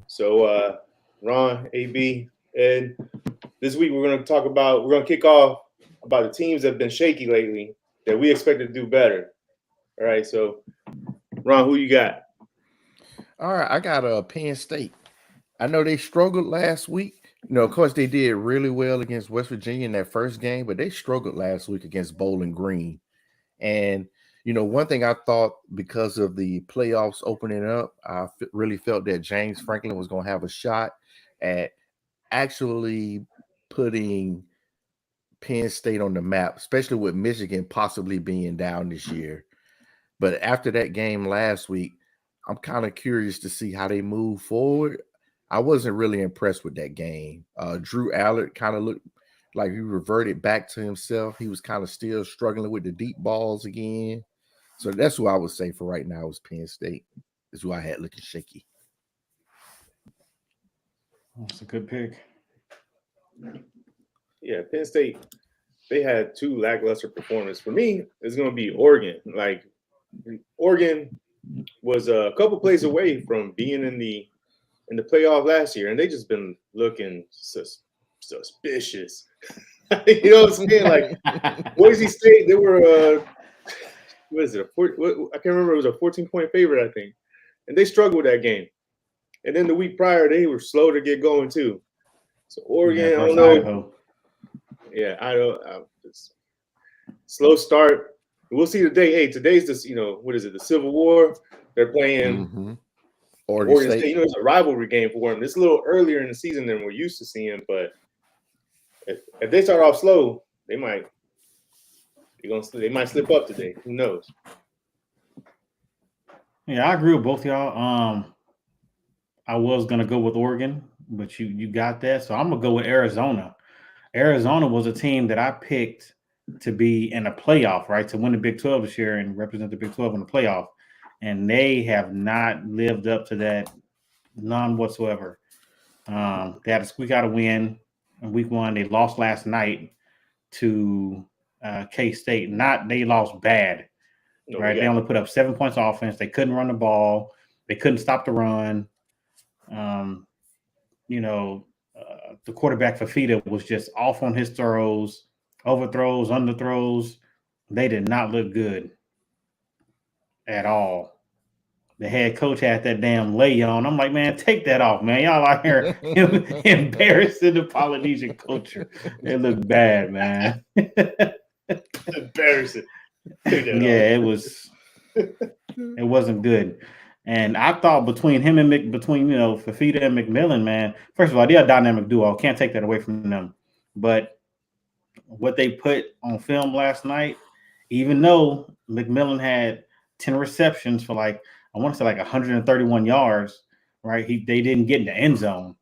So, Ron, AB, and this week we're going to kick off about the teams that have been shaky lately that we expect to do better. All right. So, Ron, who you got? All right, I got a Penn State. I know they struggled last week. Of course, they did really well against West Virginia in that first game, but they struggled last week against Bowling Green. And one thing I thought because of the playoffs opening up, really felt that James Franklin was going to have a shot at actually putting Penn State on the map, especially with Michigan possibly being down this year. But after that game last week, I'm kind of curious to see how they move forward. I wasn't really impressed with that game. Drew Allard kind of looked like he reverted back to himself. He was kind of still struggling with the deep balls again. So that's who I would say for right now is Penn State. Is who I had looking shaky. That's a good pick. Yeah, Penn State, they had two lackluster performances. For me, it's going to be Oregon. Like, Oregon was a couple plays away from being in the playoff last year, and they just been looking suspicious. You know what I'm saying? Like, Boise State, they were what is it? I can't remember. It was a 14-point favorite, I think, and they struggled with that game. And then the week prior, they were slow to get going too. So Oregon, I don't know. Idaho. Yeah, I don't. Slow start. We'll see today. Hey, today's this. What is it? The Civil War. They're playing Oregon State. It's a rivalry game for them. It's a little earlier in the season than we're used to seeing, but if they start off slow, they might slip up today. Who knows? Yeah, I agree with both y'all. I was gonna go with Oregon, but you got that, so I'm gonna go with Arizona. Arizona was a team that I picked to be in a playoff, right, to win the Big 12 this year and represent the Big 12 in the playoff, and they have not lived up to that, none whatsoever. They had to squeak out a win in week one. They lost last night to K-State. They lost bad, right? They only put up 7 points offense. They couldn't run the ball. They couldn't stop the run. The quarterback Fafita was just off on his throws, overthrows, underthrows. They did not look good at all. The head coach had that damn lay on. I'm like, man, take that off, man. Y'all out here embarrassing the Polynesian culture. They look bad, man. Embarrassing. Yeah, it was. It wasn't good. And I thought between him and Fafita and McMillan, man, first of all, they're a dynamic duo. Can't take that away from them. But what they put on film last night, even though McMillan had 10 receptions for I want to say 131 yards, right? They didn't get in the end zone.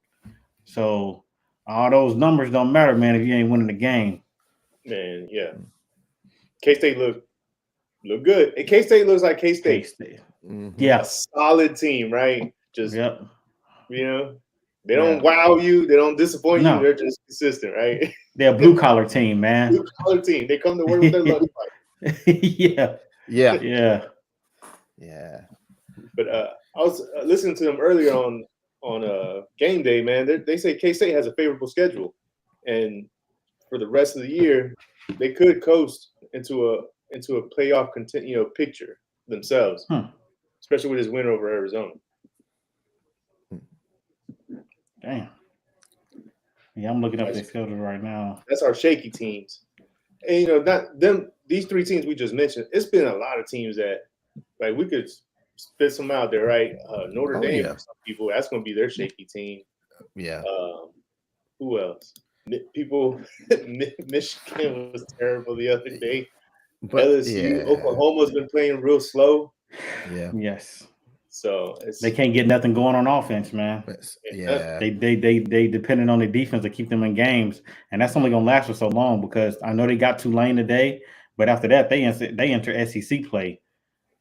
So all those numbers don't matter, man, if you ain't winning the game. Man, yeah. K-State look good. And K-State looks like K-State. K-State. Mm-hmm. Yeah. A solid team, right? Just, yep. They don't wow you. They don't disappoint you. They're just consistent, right? They're a blue-collar team, man. Blue-collar team. They come to work with their lunch Yeah. But I was listening to them earlier on game day, man. They say K-State has a favorable schedule. And for the rest of the year, they could coast into a playoff picture themselves, especially with his win over Arizona. Damn. Yeah, I'm looking up their schedule right now. That's our shaky teams. And not them. These three teams we just mentioned. It's been a lot of teams that we could spit some out there, right? Notre Dame, for some people, that's going to be their shaky team. Yeah. Who else? Michigan was terrible the other day. But LSU, Oklahoma's been playing real slow. Yeah. Yes. So they can't get nothing going on offense, man. Yeah. They depending on the defense to keep them in games, and that's only gonna last for so long because I know they got Tulane today, but after that they enter SEC play,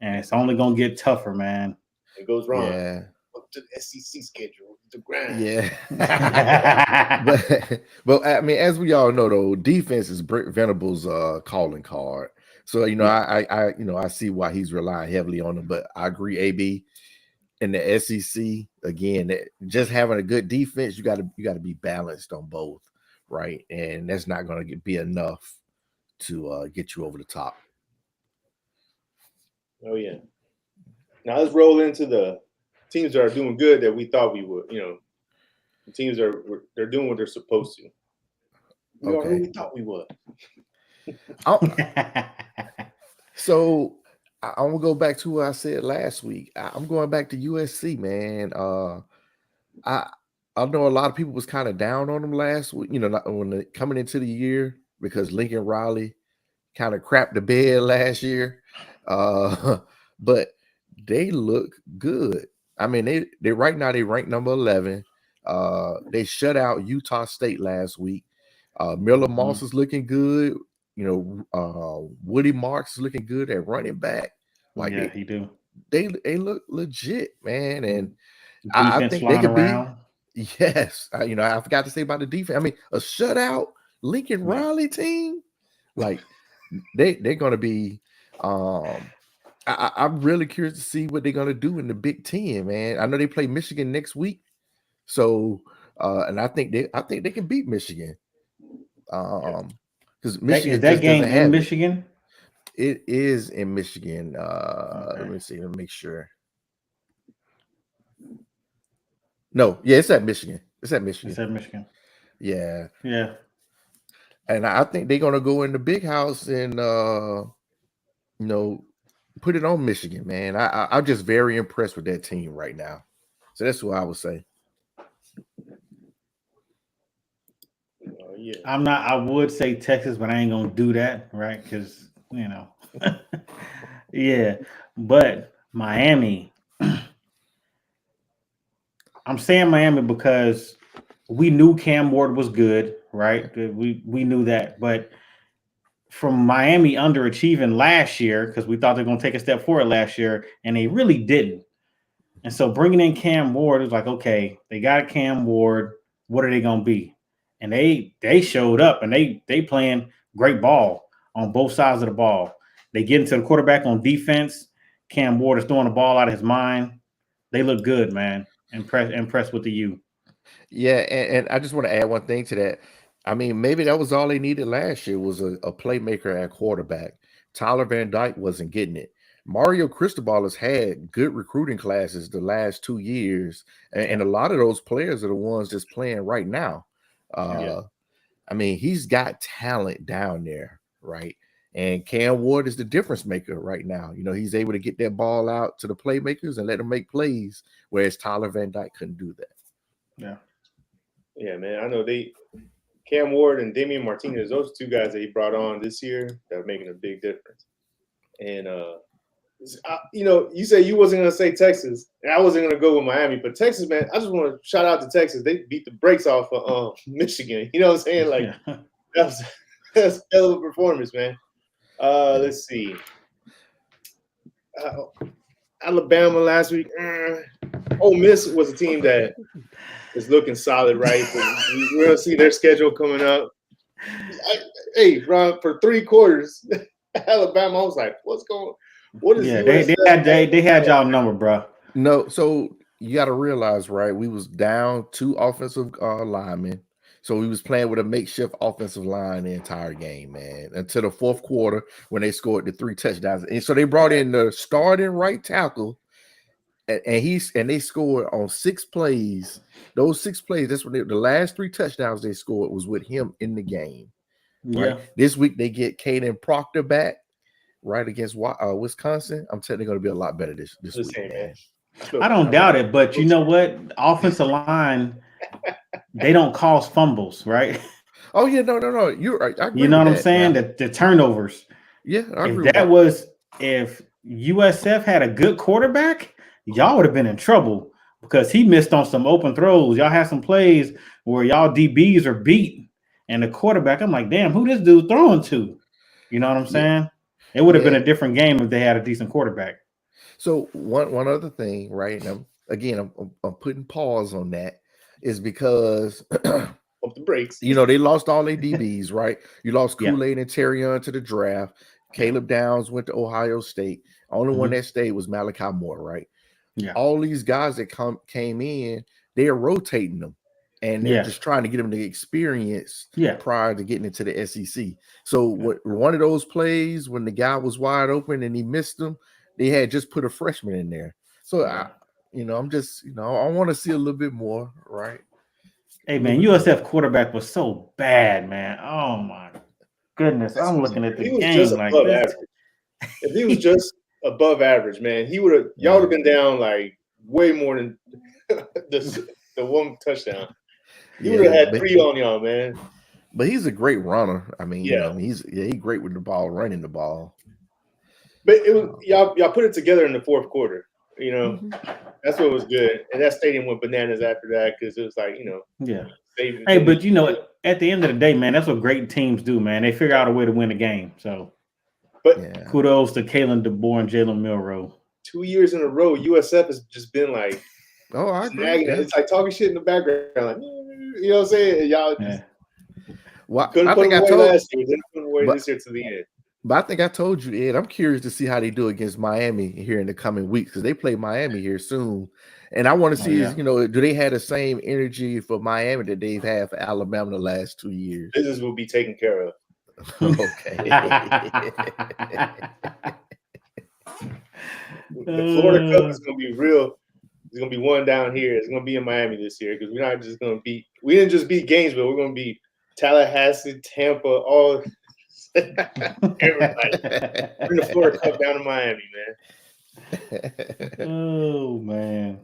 and it's only gonna get tougher, man. It goes wrong. Yeah. Up to the SEC schedule, the grind. Yeah. but I mean, as we all know, though, defense is Brent Venables' calling card. So I see why he's relying heavily on them. But I agree, AB. in the SEC, again, just having a good defense, you got to be balanced on both, right? And that's not going to be enough to get you over the top. Oh yeah. Now let's roll into the teams that are doing good that we thought we would. The teams they're doing what they're supposed to. We are who we thought we would. So I'm gonna go back to what I said last week. I'm going back to USC, man. I know a lot of people was kind of down on them last week, coming into the year because Lincoln Riley kind of crapped the bed last year. But they look good. I mean, they right now they rank number 11. They shut out Utah State last week. Miller Moss is looking good. Woody Marks is looking good at running back. He do. They look legit, man, and I think they could be. Yes, I forgot to say about the defense. I mean, a shutout Lincoln Riley team, like they're gonna be. I'm really curious to see what they're gonna do in the Big Ten, man. I know they play Michigan next week, so and I think they can beat Michigan. Because Michigan that game in Michigan. It is in Michigan. Let me see. Let me make sure. No, yeah, it's at Michigan. It's at Michigan. Yeah. Yeah. And I think they're gonna go in the big house and put it on Michigan, man. I'm just very impressed with that team right now. So that's what I would say. Yeah. I would say Texas, but I ain't gonna do that, right? Because yeah. But Miami. I'm saying Miami because we knew Cam Ward was good, right? We knew that, but from Miami underachieving last year because we thought they're going to take a step forward last year, and they really didn't. And so bringing in Cam Ward is like, okay, they got Cam Ward. What are they going to be? And they showed up, and they playing great ball on both sides of the ball. They get into the quarterback on defense. Cam Ward is throwing the ball out of his mind. They look good, man. Impressed with the U. Yeah, and I just want to add one thing to that. I mean, maybe that was all they needed last year was a playmaker at quarterback. Tyler Van Dyke wasn't getting it. Mario Cristobal has had good recruiting classes the last 2 years, and a lot of those players are the ones that's playing right now. I mean, he's got talent down there, right? And Cam Ward is the difference maker right now. He's able to get that ball out to the playmakers and let them make plays, whereas Tyler Van Dyke couldn't do that. Yeah. Yeah, man. I know Cam Ward and Damian Martinez, those two guys that he brought on this year, that are making a big difference. And, you say you wasn't going to say Texas, and I wasn't going to go with Miami, but Texas, man, I just want to shout out to Texas. They beat the brakes off of Michigan. You know what I'm saying? Like, that's a hell of a performance, man. Let's see. Alabama last week. Ole Miss was a team that is looking solid, right? We're gonna see their schedule coming up. Hey, Ron, for 3 quarters, Alabama, I was like, what is they had y'all number, bro. No, so you got to realize, right? We was down 2 offensive linemen. So we was playing with a makeshift offensive line the entire game, man, until the 4th quarter when they scored the 3 touchdowns. And so they brought in the starting right tackle, and they scored on 6 plays. Those 6 plays, that's when the last 3 touchdowns they scored was with him in the game. Right? Yeah. This week they get Caden Proctor back, right, against Wisconsin. I'm telling you, they're going to be a lot better this week, man. I don't doubt it, but you know what? Offensive line, they don't cause fumbles, right? Oh yeah, no. You're right. You know what I'm saying? The turnovers. Yeah, if USF had a good quarterback, y'all would have been in trouble because he missed on some open throws. Y'all had some plays where y'all DBs are beat, and the quarterback, I'm like, damn, who this dude throwing to? You know what I'm saying? It would have been a different game if they had a decent quarterback. So one other thing, right? And I'm putting pause on that is because of the breaks. They lost all their DBs, right? You lost Kool-Aid and Terrion to the draft. Caleb Downs went to Ohio State. Only one that stayed was Malachi Moore, right? Yeah. all these guys that came in, they're rotating them, and they're Yeah. just trying to get them the experience Yeah. prior to getting into the SEC. So what one of those plays when the guy was wide open and he missed them, they had just put a freshman in there. So I'm just, I want to see a little bit more, right? Hey man, USF quarterback was so bad, man. Oh my goodness. I'm looking at the He was game just like above this. average. If he was just above average, man, y'all would have been down like way more than the one touchdown. He would have had 3 on y'all, man. But he's a great runner. I mean, he's great with the ball, running the ball. But it was y'all put it together in the fourth quarter. That's what was good, and that stadium went bananas after that because it was like Hey, but at the end of the day, man, that's what great teams do, man. They figure out a way to win a game. So, kudos to Kalen DeBoer and Jalen Milroe. 2 years in a row, USF has just been like, I agree. It's like talking shit in the background, like, you know what I'm saying? And y'all couldn't put them away last year, didn't put them away this year to the end. But I think I told you, Ed, I'm curious to see how they do against Miami here in the coming weeks because they play Miami here soon. And I want to see do they have the same energy for Miami that they've had for Alabama the last 2 years? Business will be taken care of. Okay. The Florida Cup is going to be real. There's going to be one down here. It's going to be in Miami this year because we're not just going to beat. We didn't just beat Gainesville. We're going to beat Tallahassee, Tampa, all. Everybody. Bring the Florida Cup down to Miami, man. Oh man.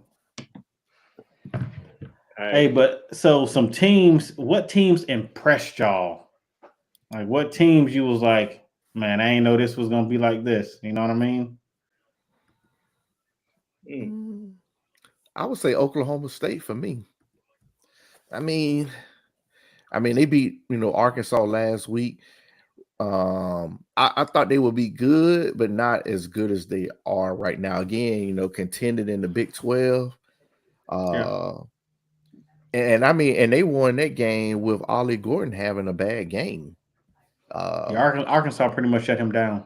Right. Hey, but so some teams, what teams impressed y'all? Like what teams you was like, man, I ain't know this was gonna be like this. You know what I mean? I would say Oklahoma State for me. I mean, they beat Arkansas last week. I thought they would be good, but not as good as they are right now. Again, contended in the Big 12. And I mean, and they won that game with Ollie Gordon having a bad game. Arkansas pretty much shut him down.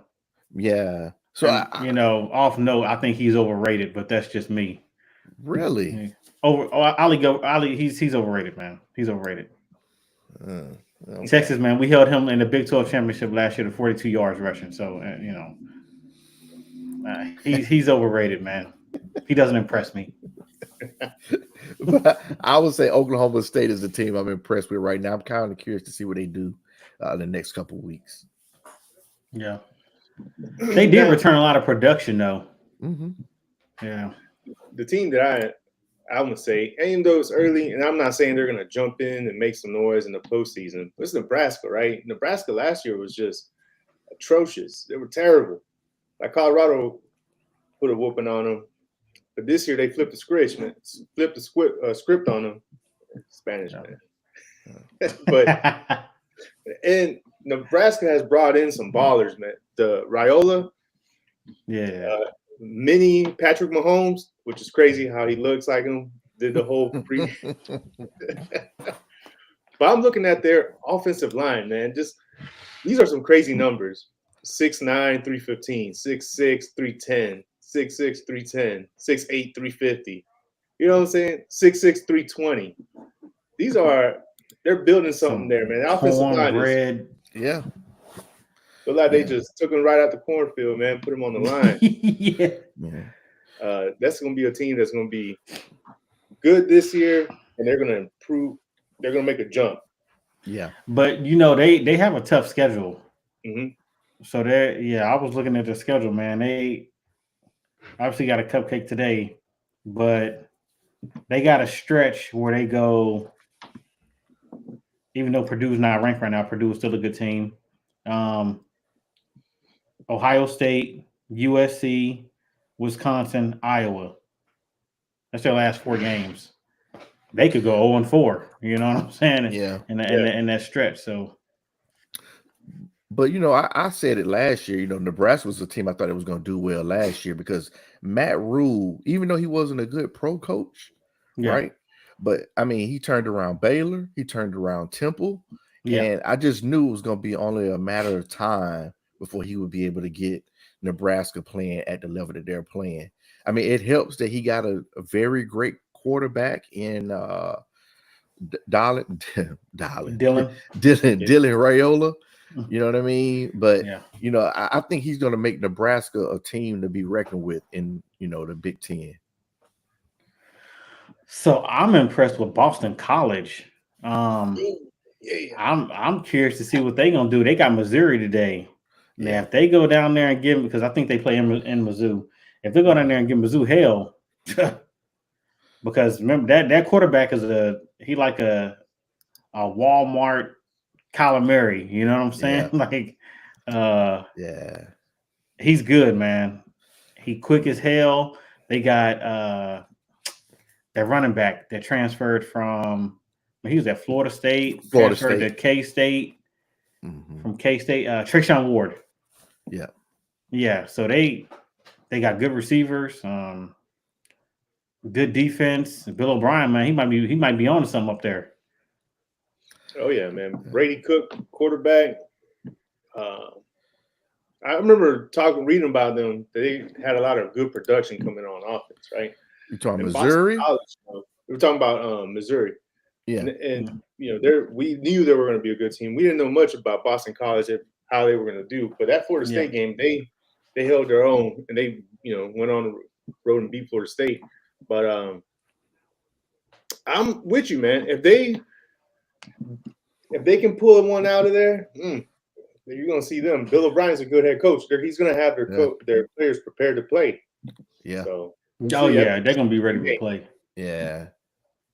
Yeah. So off note, I think he's overrated, but that's just me. Really? Ollie, he's overrated, man. He's overrated. Okay. Texas, man, we held him in the Big 12 championship last year to 42 yards rushing. So he's overrated, man. He doesn't impress me. But I would say Oklahoma State is the team I'm impressed with right now. I'm kind of curious to see what they do the next couple of weeks. Yeah, they did return a lot of production, though. Mm-hmm. Yeah, the team that I'm gonna say, even though it's early, and I'm not saying they're gonna jump in and make some noise in the postseason. But it's Nebraska, right? Nebraska last year was just atrocious. They were terrible. Like Colorado put a whooping on them. But this year they flipped the script, man. Flipped the script on them. Spanish, man. But and Nebraska has brought in some ballers, man. The Raiola, mini Patrick Mahomes, which is crazy how he looks like him. Did the whole pre. But I'm looking at their offensive line, man. Just these are some crazy numbers: 6'9", 315, 6'6", 310. 6'6", 310, 6'8", 350. You know what I'm saying? 6'6", 320. They're building something there, man. The offensive line is, look like they just took him right out the cornfield, man. Put him on the line. That's gonna be a team that's gonna be good this year, and they're gonna improve. They're gonna make a jump. Yeah, but they have a tough schedule. Mm-hmm. So I was looking at the schedule, man. They obviously got a cupcake today, but they got a stretch where they go, even though Purdue's not ranked right now, Purdue is still a good team. Ohio State, USC, Wisconsin, Iowa. That's their last 4 games. They could go 0-4. You know what I'm saying? Yeah. In that stretch. So. But, I said it last year, Nebraska was a team I thought it was going to do well last year because Matt Rule, even though he wasn't a good pro coach, right? But, I mean, he turned around Baylor. He turned around Temple. Yeah. And I just knew it was going to be only a matter of time before he would be able to get Nebraska playing at the level that they're playing. I mean, it helps that he got a very great quarterback in Dylan Dylan. Dylan Raiola. You know what I mean? But Yeah. you know, I think he's going to make Nebraska a team to be reckoned with in the Big Ten. So I'm impressed with Boston College. Yeah. I'm curious to see what they're gonna do. They got Missouri today. Now, Yeah. if they go down there and give, because I think they play in Mizzou. If they go down there and give Mizzou hell, because remember that quarterback is he like a Walmart calamari. You know what I'm saying? Yeah. He's good, man. He quick as hell. They got their running back that transferred from. He was at Florida State. Transferred to K-State. From K-State, Treshaun Ward. Yeah. Yeah. So they got good receivers, good defense. Bill O'Brien, man, he might be on to something up there. Oh yeah, man. Brady Cook, quarterback. I remember reading about them. They had a lot of good production coming on offense, right? You talking And Missouri? College, we were talking about Missouri. Yeah. And you know, we knew they were going to be a good team. We didn't know much about Boston College, how they were going to do. But that Florida State game, they held their own, and they went on the road and beat Florida State. But I'm with you, man. If they can pull one out of there, you're going to see them. Bill O'Brien's a good head coach. He's going to have their players prepared to play. Yeah. So, they're going to be ready to play. Yeah.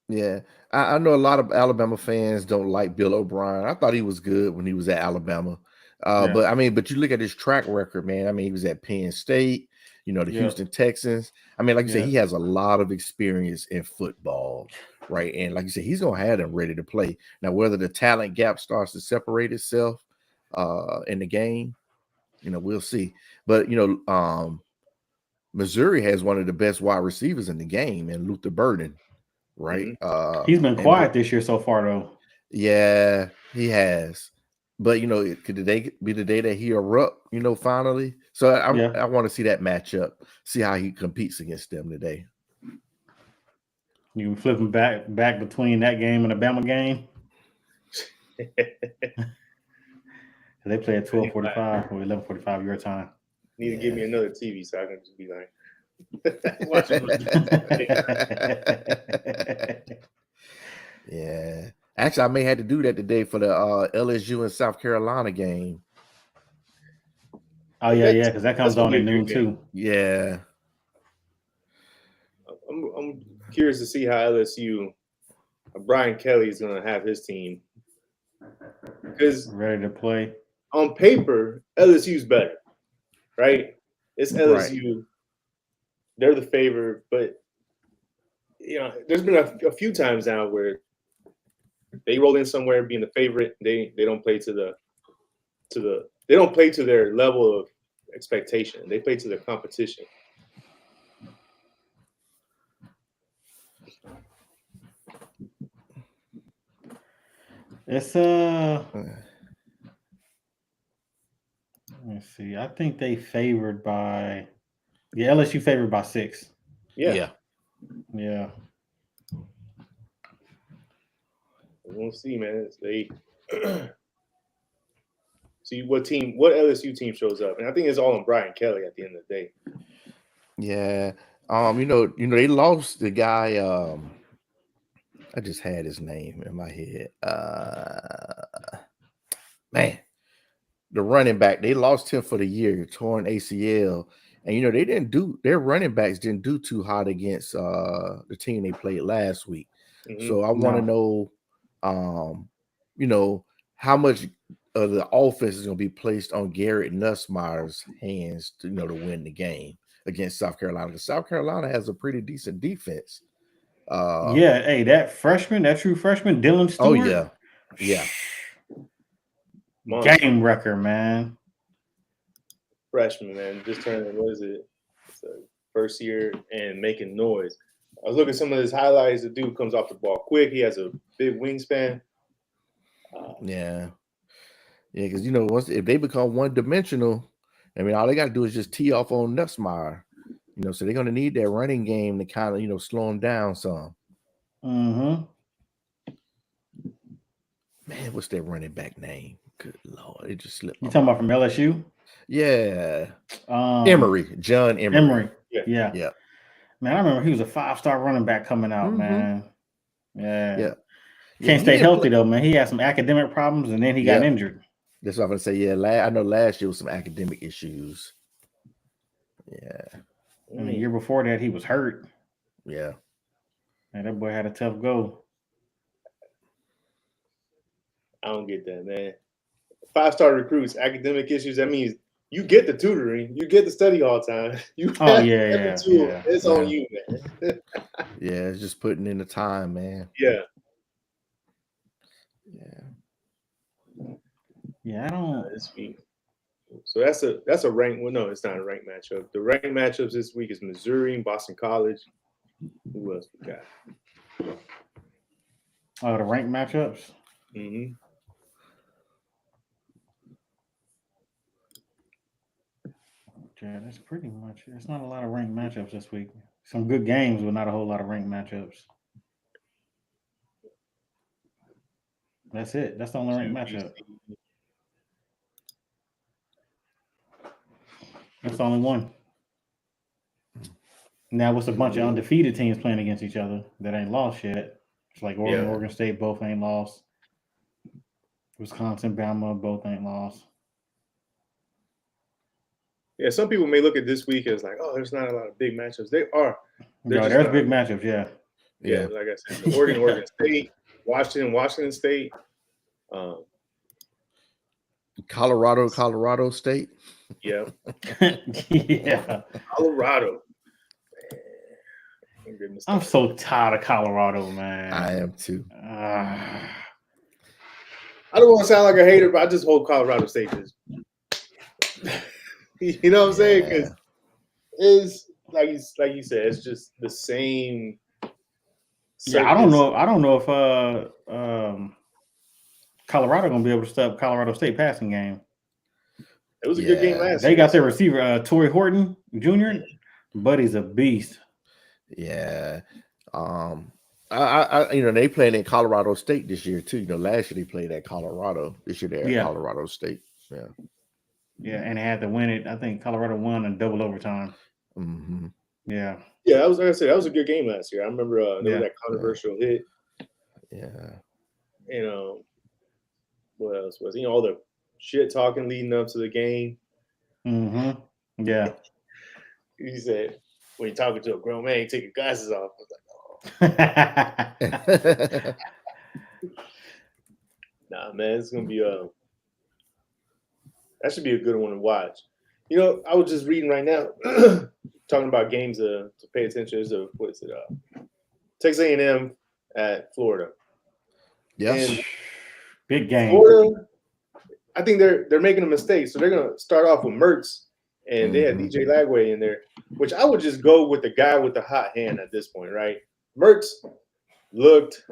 Yeah. I know a lot of Alabama fans don't like Bill O'Brien. I thought he was good when he was at Alabama. But you look at his track record, man. I mean, he was at Penn State, the Houston Texans. I mean, like you said, he has a lot of experience in football, right? And like you said, he's going to have them ready to play. Now, whether the talent gap starts to separate itself in the game, we'll see. But, Missouri has one of the best wide receivers in the game, and Luther Burden, right? He's been quiet this year so far, though. Yeah, he has. But could today be the day that he erupt? Finally. So I want to see that matchup, see how he competes against them today. You can flip him back between that game and the Bama game. They play at 12:45 or 11:45 your time. Need to give me another TV so I can just be like, Yeah. Actually, I may have to do that today for the LSU and South Carolina game. Oh yeah, because that comes on at noon too. Yeah. I'm curious to see how LSU, Brian Kelly is going to have his team, because ready to play. On paper, LSU's better, right? It's LSU. Right. They're the favorite, but there's been a few times now where they roll in somewhere being the favorite. They don't play to they don't play to their level of expectation. They play to their competition. It's let me see. I think they favored by LSU favored by 6. Yeah. We'll see, man. They see what LSU team shows up, and I think it's all on Brian Kelly at the end of the day. Yeah. They lost the guy. I just had his name in my head. Man, the running back, they lost him for the year, torn ACL. And their running backs didn't do too hot against the team they played last week. Mm-hmm. So I want to know, how much of the offense is going to be placed on Garrett Nussmeier's hands to win the game against South Carolina. Because South Carolina has a pretty decent defense. That true freshman, Dylan Stewart. Oh yeah. Game wrecker, man. Freshman, man, just turning. What is it? It's first year and making noise. I was looking at some of his highlights. The dude comes off the ball quick. He has a big wingspan. Because if they become one-dimensional, I mean, all they got to do is just tee off on Nussmeier. So they're going to need that running game to kind of, slow them down some. Mm-hmm. Man, what's that running back name? Good Lord, it just slipped. You talking about from LSU? Yeah. Emory, John Emory. Yeah. Yeah. Man, I remember he was a 5-star running back coming out, man. Yeah. Can't stay healthy though, man. He had some academic problems and then he got injured. That's what I'm gonna say. Yeah, I know last year was some academic issues. Yeah. And the year before that, he was hurt. Yeah. And that boy had a tough go. I don't get that, man. 5-star recruits, academic issues. That means you get the tutoring, you get the study all the time. It's on you, man. Yeah, it's just putting in the time, man. Yeah. Yeah, I don't. This week. So that's a ranked. Well, no, it's not a ranked matchup. The ranked matchups this week is Missouri and Boston College. Who else we got? Oh, the ranked matchups. Mm-hmm. Yeah, that's pretty much. It's not a lot of ranked matchups this week. Some good games, but not a whole lot of ranked matchups. That's it. That's the only ranked matchup. That's the only one. Now it's a bunch of undefeated teams playing against each other that ain't lost yet. It's like Oregon, Oregon State both ain't lost. Wisconsin, Bama both ain't lost. Yeah, some people may look at this week as like, oh, there's not a lot of big matchups. They are. There's big matchups, yeah. Like I said, Oregon State, Washington State, Colorado State. Yeah. Yeah. Colorado. Man. I'm so tired of Colorado, man. I am too. I don't want to sound like a hater, but I just hope Colorado State is. You know what I'm saying? Because it's like you said, it's just the same. Yeah, I don't know if Colorado gonna be able to stop Colorado State passing game. It was a good game last year. They got their receiver, Torrey Horton Jr. Buddy's a beast. Yeah. I they played in Colorado State this year too. Last year they played at Colorado. This year they're at Colorado State. Yeah. Yeah, and they had to win it. I think Colorado won in double overtime. Mm-hmm. Yeah. Yeah, that was like I said, that was a good game last year. I remember there was that controversial hit. Yeah. What else was all the shit talking leading up to the game? Mm-hmm. Yeah. He said when you're talking to a grown man, you take your glasses off. I was like, oh. Nah, man, it's gonna be that should be a good one to watch. I was just reading right now, talking about games to pay attention to. What is it? Texas A&M at Florida. Yes. Big game. Florida, I think they're making a mistake. So they're gonna start off with Mertz, and they had DJ Lagway in there, which I would just go with the guy with the hot hand at this point, right? Mertz looked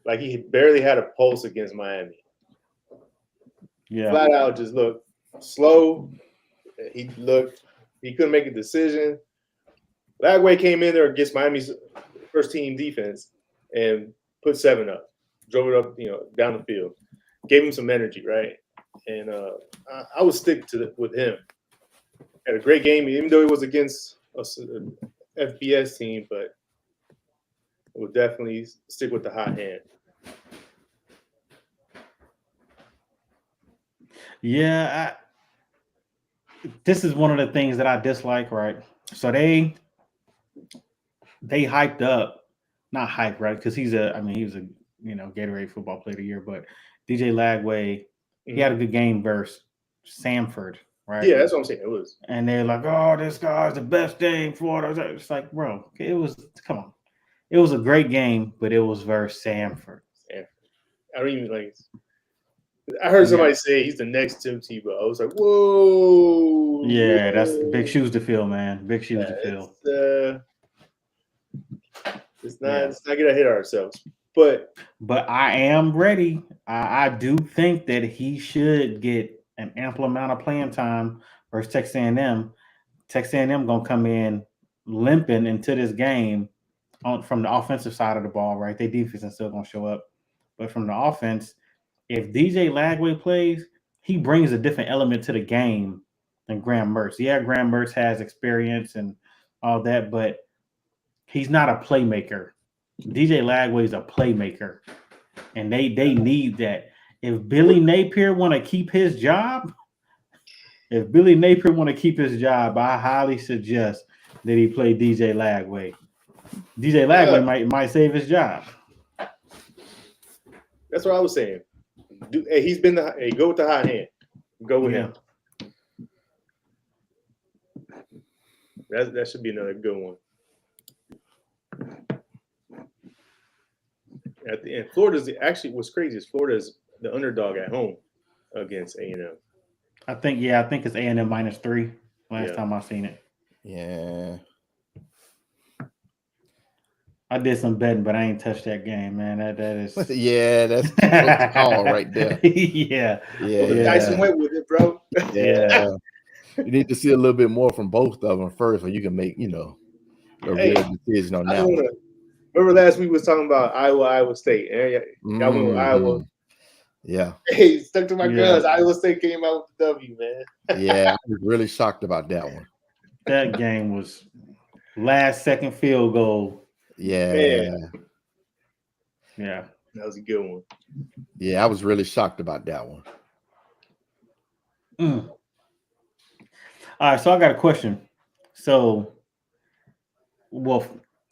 like he barely had a pulse against Miami. Yeah. Flat out just looked slow. He couldn't make a decision. Lagway came in there against Miami's first team defense and put 7 up, drove it up, down the field, gave him some energy, right? And I would stick with him. Had a great game, even though it was against an FBS team, but I would definitely stick with the hot hand. Yeah, this is one of the things that I dislike, right? So they hyped up, not hyped, right? Because he was a Gatorade football player of the year, but DJ Lagway, he had a good game versus Samford, right? Yeah, that's what I'm saying. It was. And they're like, oh, this guy's the best day in Florida. It's like, bro, come on. It was a great game, but it was versus Samford. I don't even like. I heard somebody say he's the next Tim Tebow. I was like, whoa. Yeah, that's big shoes to fill, man. Big shoes to fill. Let's not get ahead of ourselves. But I am ready. I do think that he should get an ample amount of playing time versus Texas A&M. Texas A&M gonna come in limping into this game from the offensive side of the ball, right? Their defense is still going to show up. But from the offense, if DJ Lagway plays, he brings a different element to the game than Graham Mertz. Yeah, Graham Mertz has experience and all that, but he's not a playmaker. DJ Lagway is a playmaker, and they need that. If Billy Napier want to keep his job, I highly suggest that he play DJ Lagway. DJ Lagway might save his job. That's what I was saying. Hey, he's been go with the hot hand. Go with him. That should be another good one. At the end, Florida's actually what's crazy is Florida's the underdog at home against A&M. I think it's A&M -3 last time I seen it. Yeah. I did some betting, but I ain't touched that game, man. That is yeah, that's the call right there. yeah. Dyson went with it, bro. Yeah. You need to see a little bit more from both of them first, so you can make, a real decision on that one. Remember last week we was talking about Iowa State. Y'all went with Iowa. Yeah. Hey, stuck to my guns. Iowa State came out with the W, man. Yeah, I was really shocked about that one. That game was last second field goal. Yeah. Man. Yeah. That was a good one. Yeah, I was really shocked about that one. All right, so I got a question. So, well,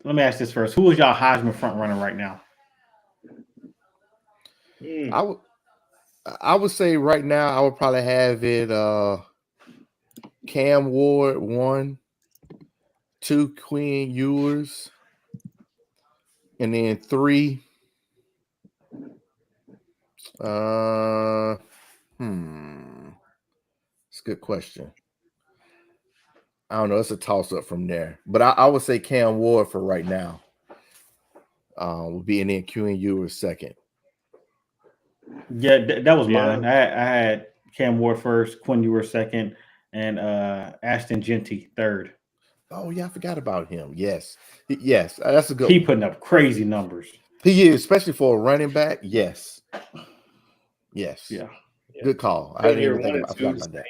let me ask this first. Who is y'all Heisman front runner right now? I would say right now I would probably have it Cam Ward 1, 2 Quinn Ewers, and then 3 it's a good question. I don't know. It's a toss-up from there. But I would say Cam Ward for right now. Would be in then Quinn Ewers second. Yeah, that was mine. I had Cam Ward first, Quinn Ewers second, and Ashton Jeanty third. Oh, yeah, I forgot about him. Yes. That's a good He one. putting up crazy numbers. He is, especially for a running back. Yes. Yeah. Good call. I didn't even think about that.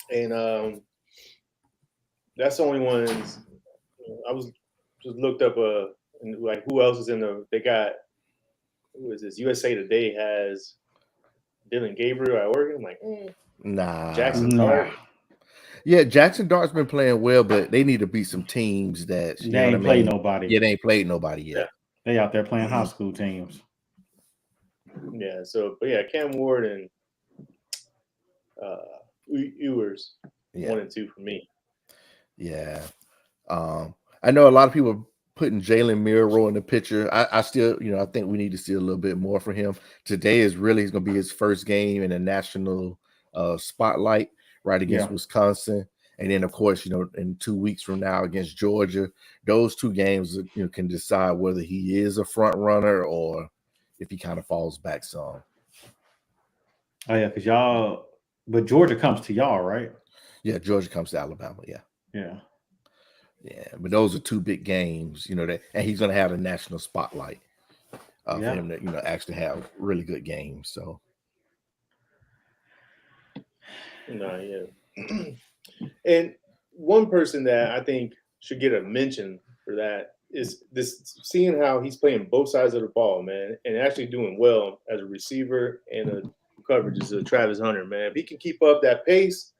And that's the only ones I was just looked up like who else is in they got who is this? USA Today has Dylan Gabriel at Oregon. I'm like, nah. Jackson Dart. Yeah, Jackson Dart's been playing well, but they need to beat some teams that they ain't played nobody. Yeah, they ain't played nobody yet. Yeah. They out there playing high school teams. Yeah, so but yeah, Cam Ward and Ewers 1 and 2 for me. Yeah. I know a lot of people putting Jalen Milroe in the picture. I still, I think we need to see a little bit more from him. Today is really going to be his first game in a national spotlight right against Wisconsin. And then, of course, in 2 weeks from now against Georgia, those 2 games, can decide whether he is a front runner or if he kind of falls back some. Oh, yeah, because but Georgia comes to y'all, right? Yeah, Georgia comes to Alabama, yeah. Yeah, but those are 2 big games, and he's going to have a national spotlight for him to, actually have really good games. So, And one person that I think should get a mention for that is seeing how he's playing both sides of the ball, man, and actually doing well as a receiver and a coverage is Travis Hunter, man. If he can keep up that pace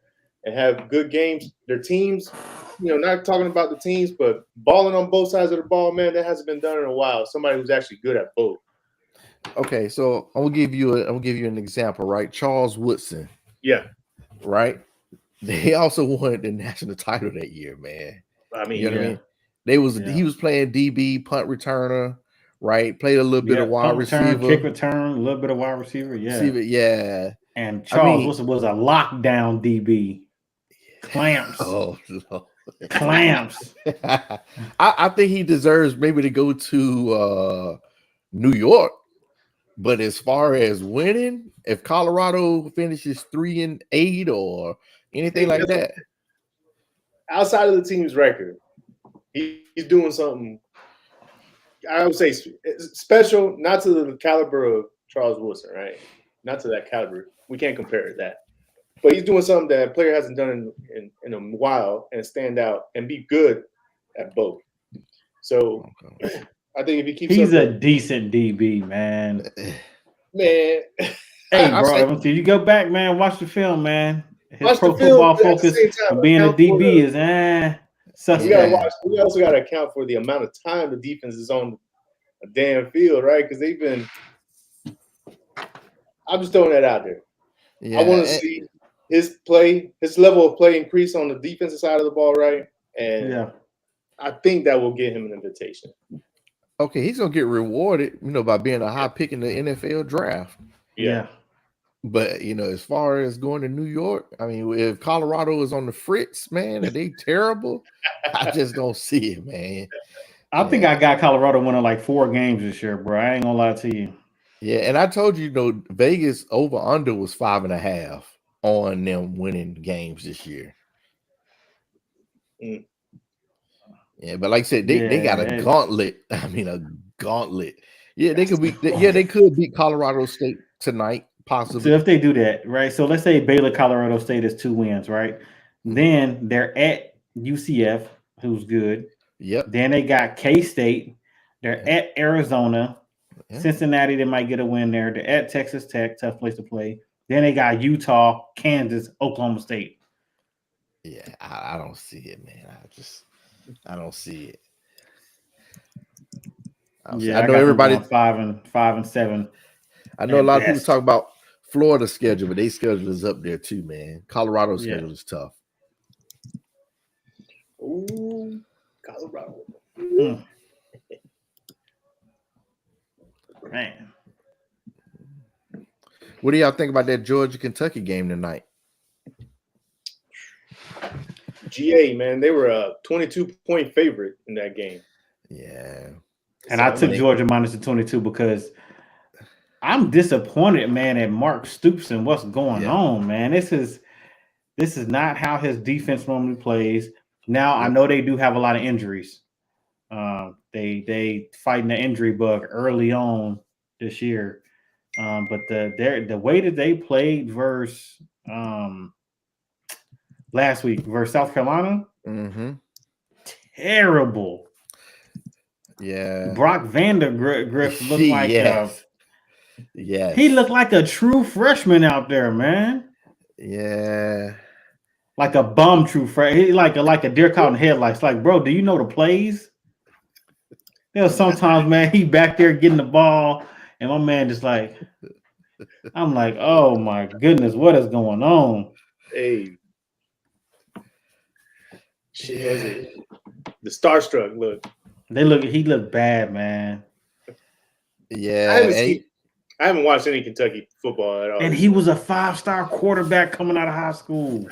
and have good games, their teams, not talking about the teams, but balling on both sides of the ball, man, that hasn't been done in a while. Somebody who's actually good at both. Okay, so I'm gonna give you an example, right? Charles Woodson. Yeah. Right. They also won the national title that year, man. I mean, what I mean? He was playing DB, punt returner, right? Played a little bit of wide receiver, kick return, a little bit of wide receiver, yeah. And Charles Woodson was a lockdown DB. Clamps. Clamps. I think he deserves maybe to go to New York. But as far as winning, if Colorado finishes 3-8 or anything like that, outside of the team's record, he's doing something. I would say special, not to the caliber of Charles Woodson, right? Not to that caliber. We can't compare it to that. But he's doing something that a player hasn't done in a while and stand out and be good at both. So I think if he keeps he's a decent DB, man. Man. Hey, bro, if you go back, man, watch the film, man. His pro film, football focus of being a DB is suspect. We also got to account for the amount of time the defense is on a damn field, right? Because they've been. I'm just throwing that out there. Yeah, I want to see his level of play increase on the defensive side of the ball, right? And I think that will get him an invitation. Okay, he's gonna get rewarded, by being a high pick in the NFL draft. Yeah. But as far as going to New York, I mean, if Colorado is on the fritz, man, are they terrible? I just don't see it, man. I think I got Colorado winning like 4 games this year, bro. I ain't gonna lie to you. Yeah, and I told you, Vegas over under was 5.5 on them winning games this year. Mm. Yeah, but like I said, they got a gauntlet. I mean, a gauntlet. Yeah, they could beat Colorado State tonight. Possibly. So if they do that, right? So let's say Baylor, Colorado State is 2 wins, right? Then they're at UCF, who's good. Yep. Then they got K-State. They're at Arizona. Cincinnati, they might get a win there. They're at Texas Tech, tough place to play. Then they got Utah, Kansas, Oklahoma State. Yeah, I don't see it, man. I don't see it. I know everybody 5 and 7. I know a lot of people talk about Florida's schedule, but their schedule is up there too, man. Colorado's schedule is tough. Ooh, Colorado. Man. What do y'all think about that Georgia-Kentucky game tonight? GA, man, they were a 22-point favorite in that game. Yeah. And I took Georgia minus the 22 because I'm disappointed, man, at Mark Stoops and what's going on, man. This is not how his defense normally plays. Now, I know they do have a lot of injuries. They fighting the injury bug early on this year. But the way that they played versus last week versus South Carolina, terrible. Yeah. Brock Vandagriff looked like he looked like a true freshman out there, man. Yeah. Like a bum true freshman. He like a deer caught in headlights. Like, bro, do you know the plays? Sometimes, man, he back there getting the ball, and my man just like, I'm like, oh my goodness, what is going on? Hey. Shit, the starstruck look. He looked bad, man. Yeah. I haven't watched any Kentucky football at all. And he was a 5-star quarterback coming out of high school.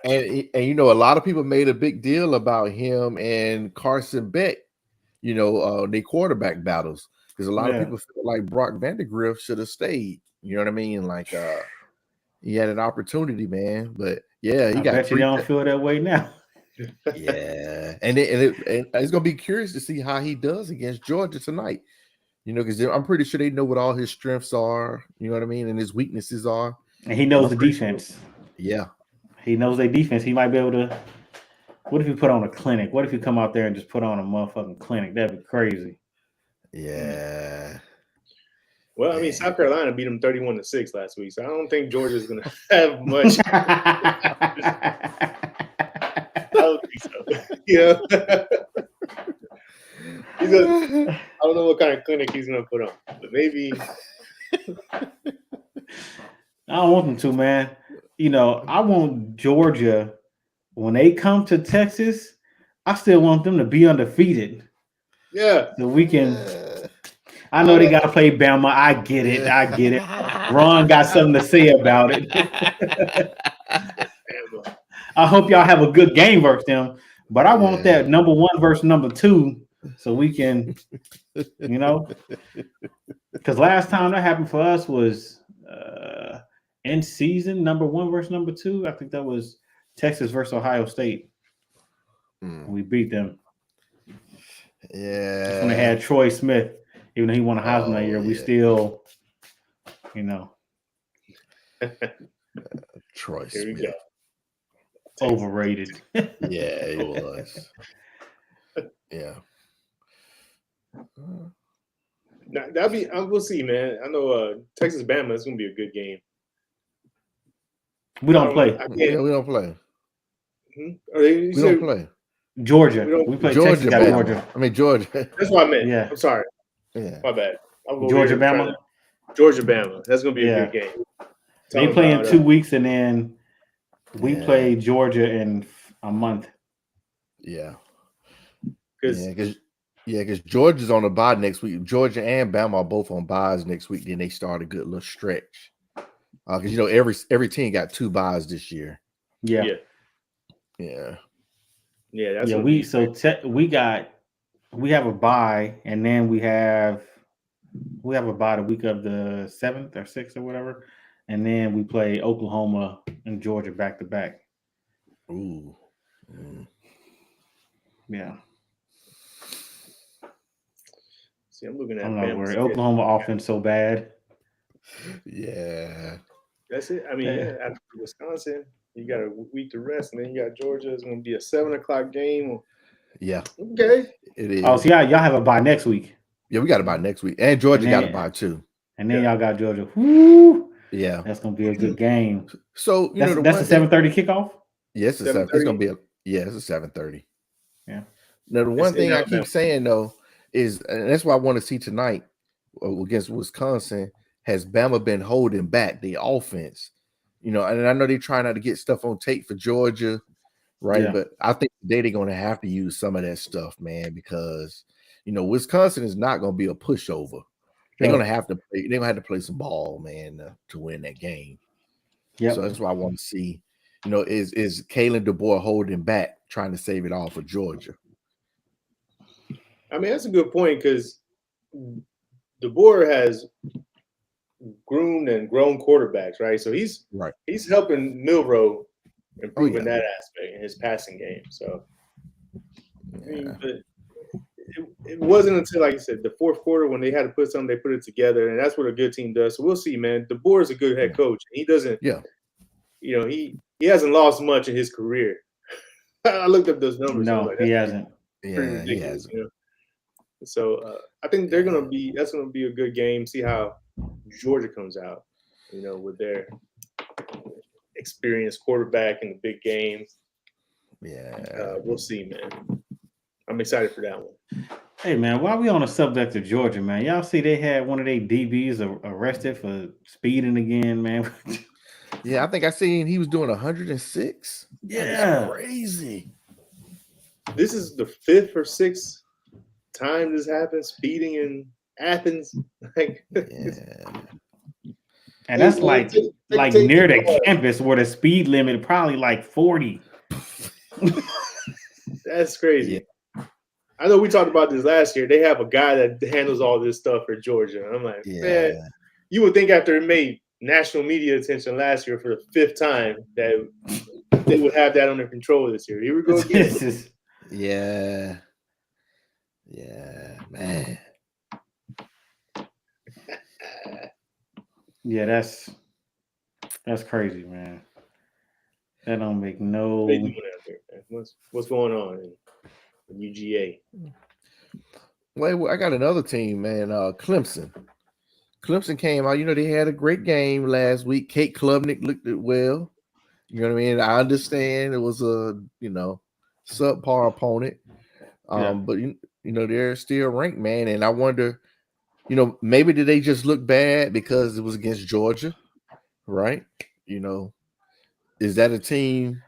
And a lot of people made a big deal about him and Carson Beck, their quarterback battles. Because a lot of people feel like Brock Vandagriff should have stayed. You know what I mean? Like he had an opportunity, man. But yeah, he got. Bet you don't feel that way now. Yeah, and it's gonna be curious to see how he does against Georgia tonight. Because I'm pretty sure they know what all his strengths are. You know what I mean, and his weaknesses are. And he knows the defense. Sure. Yeah, he knows their defense. He might be able to. What if he put on a clinic? What if he come out there and just put on a motherfucking clinic? That'd be crazy. Yeah. Well, I mean, South Carolina beat them 31-6 last week, so I don't think Georgia's gonna have much. I don't think so. I don't know what kind of clinic he's gonna put on, but maybe. I don't want them to, man. I want Georgia when they come to Texas. I still want them to be undefeated. Yeah, so we can. I know they got to play Bama. I get it. Ron got something to say about it. I hope y'all have a good game versus them, but I want that number 1 versus number 2. So we can, because last time that happened for us was in season number 1 versus number 2. I think that was Texas versus Ohio State. We beat them. Yeah. That's when they had Troy Smith. Even though he won a Heisman that year, we still, Troy Here we Smith. go. Overrated. Yeah, it was. Yeah. That'll be. We'll see, man. I know Texas Bama is gonna be a good game. We don't play. Yeah, we don't play. We don't play. Georgia. We play Georgia. Texas. Got Georgia. I mean Georgia. That's what I meant. Yeah. I'm sorry. Yeah. My bad. Georgia Bama. Georgia Bama. That's gonna be a good game. They play in 2 weeks, and then we play Georgia in a month. Yeah. Because Georgia's on a bye next week. Georgia and Bama are both on byes next week. Then they start a good little stretch. Because every team got 2 byes this year. Yeah. That's we have a bye, and then we have a bye the week of the 7th or 6th or whatever, and then we play Oklahoma and Georgia back to back. Ooh. Yeah. See, I'm looking at Oklahoma offense so bad. Yeah. That's it. I mean, after Wisconsin, you got a week to rest, and then you got Georgia. It's going to be a 7:00 game. Yeah. Okay. It is. Oh, so y'all have a bye next week. Yeah, we got a bye next week, and Georgia got a bye too. And then y'all got Georgia. Woo! Yeah, that's going to be a good game. So that's a 7:30 kickoff. Yes, it's going to be it's a 7:30. Yeah. Now the one thing I keep saying though is, and that's what I want to see tonight against Wisconsin, has Bama been holding back the offense? And I know they're trying not to get stuff on tape for Georgia, right? Yeah. But I think they're going to have to use some of that stuff, man, because Wisconsin is not going to be a pushover. They're going to have to play. They're going to have to play some ball, man, to win that game. Yeah. So that's what I want to see. Is Kalen DeBoer holding back, trying to save it all for Georgia? I mean, that's a good point because DeBoer has groomed and grown quarterbacks, right? So he's helping Milroe improving that aspect in his passing game. So it wasn't until, like you said, the fourth quarter when they had to put something, they put it together, and that's what a good team does. So we'll see, man. DeBoer is a good head coach. He doesn't, he hasn't lost much in his career. I looked up those numbers. No, he hasn't. Yeah, he hasn't. So I think that's going to be a good game. See how Georgia comes out, with their experienced quarterback in the big games. Yeah. We'll see, man. I'm excited for that one. Hey, man, while we on the subject of Georgia, man, y'all see they had one of their DBs arrested for speeding again, man. Yeah, I think I seen he was doing 106. Yeah. That's crazy. This is the 5th or 6th time this happened, speeding in Athens. And that's like near the campus where the speed limit probably like 40. That's crazy. Yeah. I know we talked about this last year. They have a guy that handles all this stuff for Georgia. I'm like, man, you would think after it made national media attention last year for the 5th time that they would have that under control this year. Here we go again. Yeah, man. Yeah, that's crazy, man. That don't make no. What's going on in UGA? Well, I got another team, man. Clemson. Clemson came out. They had a great game last week. Kate Klubnik looked it well. You know what I mean? I understand it was a subpar opponent, but they're still ranked, man. And I wonder, maybe did they just look bad because it was against Georgia, right? Is that a team?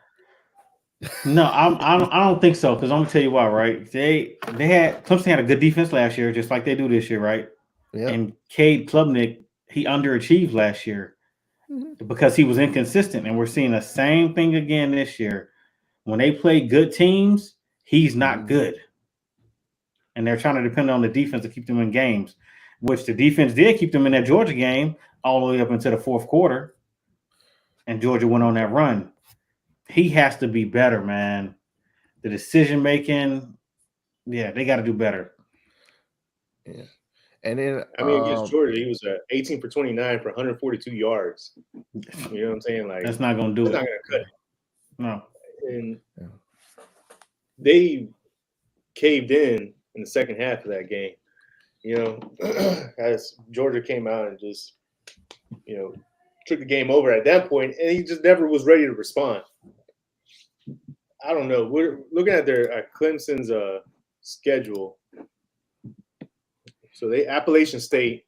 No, I don't think so. Because I'm gonna tell you why, right? Clemson had a good defense last year, just like they do this year, right? Yeah. And Cade Klubnik, he underachieved last year because he was inconsistent, and we're seeing the same thing again this year. When they play good teams, he's not good, and they're trying to depend on the defense to keep them in games, which the defense did keep them in that Georgia game all the way up into the fourth quarter, and Georgia went on that run. He has to be better, man. the decision making. Yeah, they got to do better. Yeah. And then I mean, against Georgia, he was 18 for 29 for 142 yards. You know what I'm saying? Like That's not going to do it. That's not going to cut it. No. And they caved in the second half of that game. You know, as Georgia came out and just, you know, took the game over at that point, and he just never was ready to respond. I don't know. We're looking at Clemson's schedule. So they Appalachian State,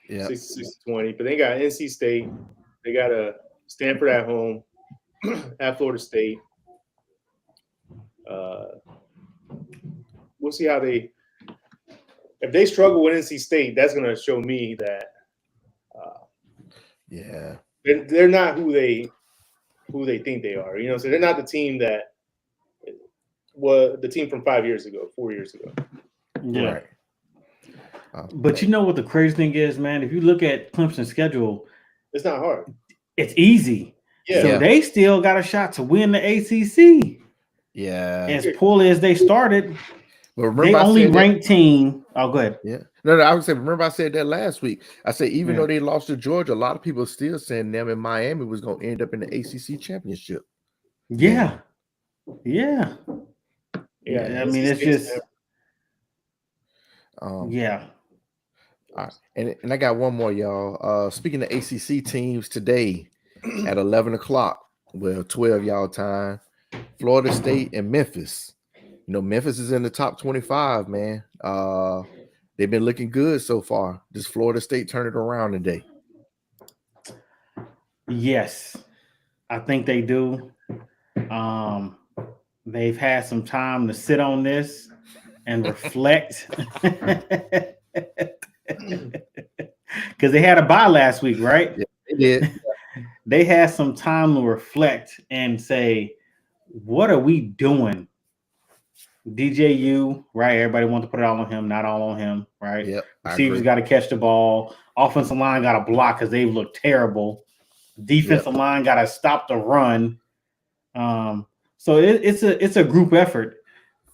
66-20, but they got NC State. They got a Stanford at home, at Florida State. We'll see how if they struggle with NC State, that's going to show me that they're not who they think they are. You know, so they're not the team that was the team from 4 years ago. Yeah. Right. But you know what the crazy thing is, man? If you look at Clemson's schedule, it's not hard. It's easy. Yeah. So they still got a shot to win the ACC. Yeah. As poorly as they started, but remember they only ranked team. Oh, go ahead. Yeah. No, I would say, remember I said that last week. I said, even though they lost to Georgia, a lot of people are still saying them in Miami was going to end up in the ACC championship. Yeah. Yeah. I mean, it's just. Yeah. All right. And I got one more, y'all. Speaking of ACC teams today at 11 o'clock, well, 12 y'all time, Florida State and Memphis. You know, Memphis is in the top 25, man. They've been looking good so far. Does Florida State turn it around today? Yes, I think they do. They've had some time to sit on this and reflect. Because they had a bye last week, right? Yeah, they did. They had some time to reflect and say, what are we doing? DJU, right? Everybody wants to put it all on him, not all on him, right? Yep. Receivers got to catch the ball. Offensive line got to block because they've looked terrible. Defensive line got to stop the run. So it's a group effort,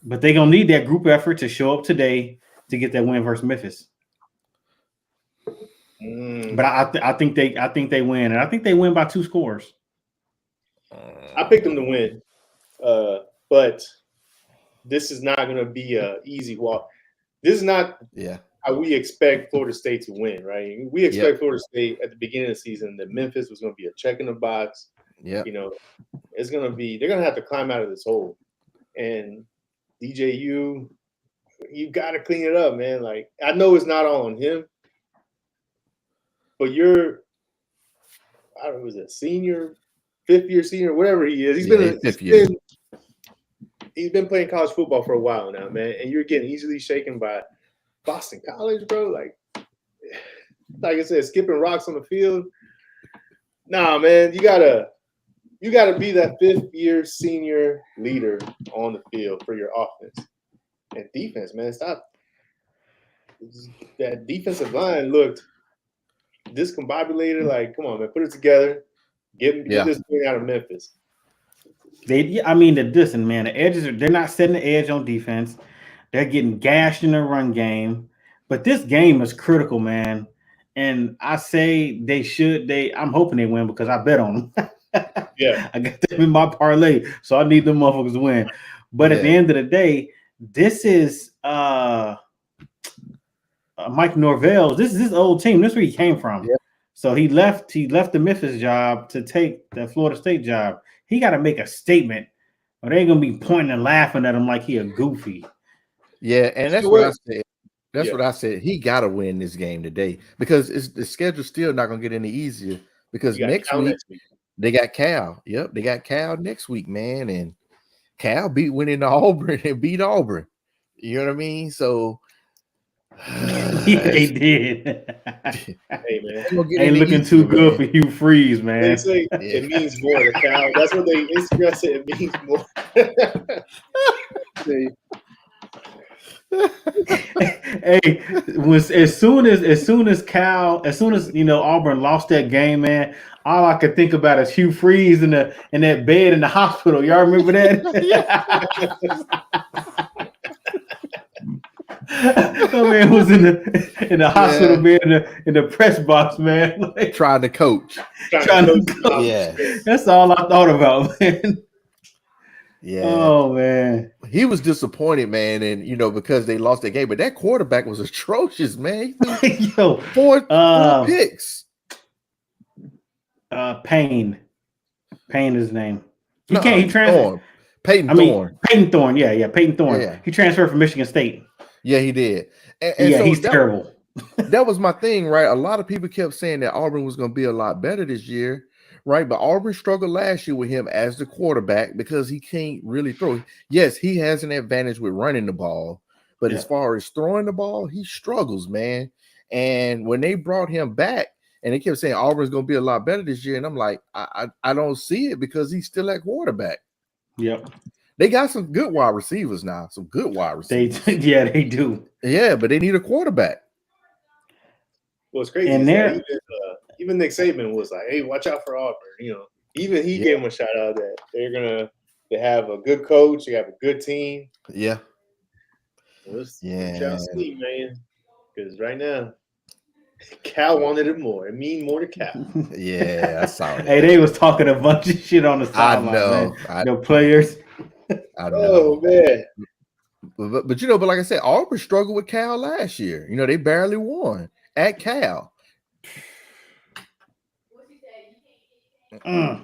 but they're gonna need that group effort to show up today to get that win versus Memphis. But I think they win, and I think they win by 2 scores. I picked them to win, but this is not going to be an easy walk. This is not how we expect Florida State to win, right? We expect Florida State at the beginning of the season that Memphis was going to be a check in the box. Yeah, you know, it's going to be they're going to have to climb out of this hole, and DJU, you got to clean it up, man. Like I know it's not all on him. But I don't know, was it senior, 5th year senior, whatever he is. He's been playing college football for a while now, man. And you're getting easily shaken by Boston College, bro. Like I said, skipping rocks on the field. Nah, man, you gotta be that 5th year senior leader on the field for your offense and defense, man. Stop. That defensive line looked discombobulated. Like, come on, man, put it together. Get this thing out of Memphis. The edges they're not setting the edge on defense. They're getting gashed in the run game. But this game is critical, man. And I say I'm hoping they win because I bet on them. Yeah. I got them in my parlay, so I need them motherfuckers to win. But at the end of the day, this is Mike Norvell. This is his old team. This is where he came from. Yeah. So he left the Memphis job to take the Florida State job. He got to make a statement, or they ain't gonna be pointing and laughing at him like he a goofy. Yeah, and that's what I said. That's what I said. He got to win this game today because the schedule's still not gonna get any easier. Because next week they got Cal. Yep, they got Cal next week, man, and Cal winning Auburn and beat Auburn. You know what I mean? So. They did. Hey man, ain't looking too good for Hugh Freeze, man. They say it means more to Cal. That's what they Instagram said. It means more. Hey, as soon as Auburn lost that game, man, all I could think about is Hugh Freeze in that bed in the hospital. Y'all remember that? That man was in the hospital bed in the press box, man. Like, Trying to coach. trying to coach. Yeah. That's all I thought about, man. Yeah. Oh man. He was disappointed, man, and because they lost that game, but that quarterback was atrocious, man. He threw Yo, four picks. Payne is his name. He No, can't. He transferred. Thorne. Peyton Thorne. Peyton Thorne. Yeah, Peyton Thorne. Yeah. He transferred from Michigan State. Yeah, he did. And yeah, so he's terrible. That was my thing, right? A lot of people kept saying that Auburn was going to be a lot better this year, right? But Auburn struggled last year with him as the quarterback because he can't really throw. Yes, he has an advantage with running the ball, but as far as throwing the ball, he struggles, man. And when they brought him back, and they kept saying Auburn's going to be a lot better this year, and I'm like, I don't see it because he's still at quarterback. Yep. They got some good wide receivers now. Some good wide receivers. They do. Yeah, but they need a quarterback. Well, it's crazy. And even Nick Saban was like, "Hey, watch out for Auburn." Even he gave him a shout out that they have a good coach, they have a good team. Yeah. Shall see, man. Because right now, Cal wanted it more. It mean more to Cal. Yeah, I saw it. Hey, they was talking a bunch of shit on the sideline. I know. The players. I know. Oh man. But but like I said, Auburn struggled with Cal last year. They barely won at Cal. Mm.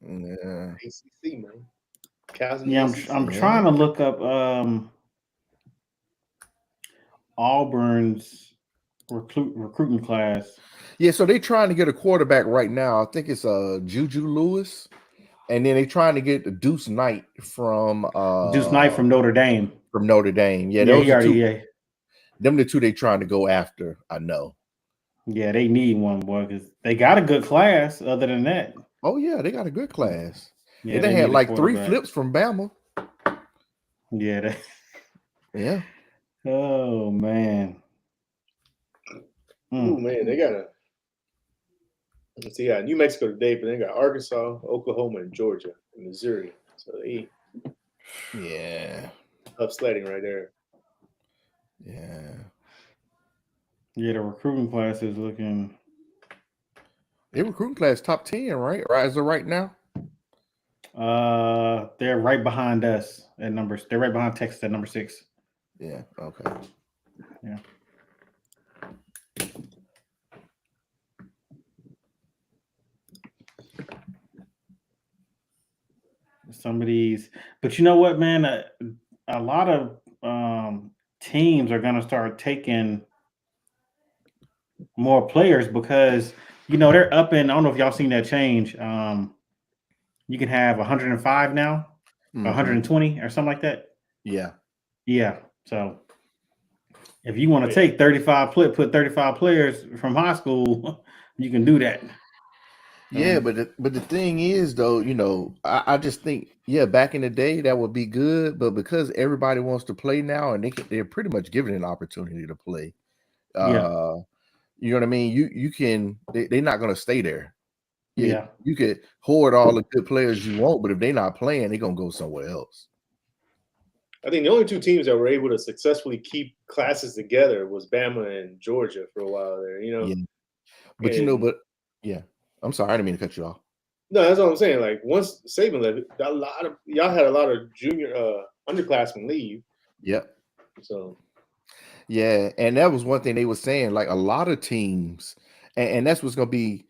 Yeah. ACC, man. Cal's I'm trying to look up Auburn's recruiting class. Yeah, so they're trying to get a quarterback right now. I think it's Juju Lewis. And then they're trying to get Deuce Knight from Notre Dame. From Notre Dame. Yeah, them the two they trying to go after, I know. Yeah, they need one, boy, because they got a good class other than that. Oh, yeah, they got a good class. Yeah, they had like 3 flips from Bama. Yeah. Yeah. Oh, man. Oh, man, they got let's see, New Mexico today, but they got Arkansas, Oklahoma, and Georgia, and Missouri. So they tough sledding right there. Yeah. Yeah, the recruiting class is looking. Their recruiting class top 10, right? As of right now. They're right behind us at numbers. They're right behind Texas at number 6. Yeah. Okay. Yeah. Some of these, but you know what, man? A lot of teams are going to start taking more players because they're up in. I don't know if y'all seen that change. You can have 105 now, 120 or something like that. Yeah. Yeah. So if you want to take 35, put 35 players from high school, you can do that. Yeah, but the thing is, though, I just think, back in the day that would be good, but because everybody wants to play now, and they're pretty much given an opportunity to play. You know what I mean? You can. They're not going to stay there. Yeah, you could hoard all the good players you want, but if they're not playing, they're gonna go somewhere else. I think the only 2 teams that were able to successfully keep classes together was Bama and Georgia for a while there. Yeah. But I'm sorry, I didn't mean to cut you off. No, that's what I'm saying. Like once Saban left, y'all had a lot of junior underclassmen leave. Yep. So yeah, and that was one thing they were saying. Like a lot of teams, and that's what's gonna be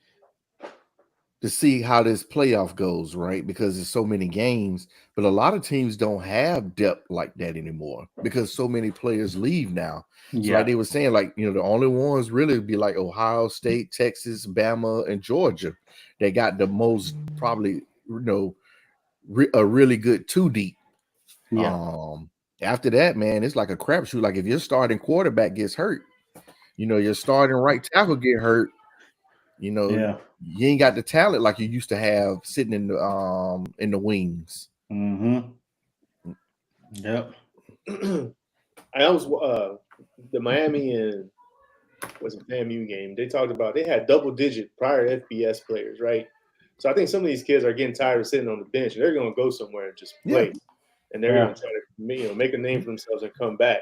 to see how this playoff goes, right? Because there's so many games, but a lot of teams don't have depth like that anymore because so many players leave now. So like they were saying, like, the only ones really would be like Ohio State, Texas, Bama, and Georgia. They got the most probably, a really good 2 deep. Yeah. After that, man, it's like a crapshoot. Like if your starting quarterback gets hurt, your starting right tackle get hurt, you ain't got the talent like you used to have sitting in the wings. Mm-hmm. Yep. I almost the Miami and was a FAMU game. They talked about they had double-digit prior FBS players, right? So I think some of these kids are getting tired of sitting on the bench, and they're going to go somewhere and just play, and they're going to try to make a name for themselves and come back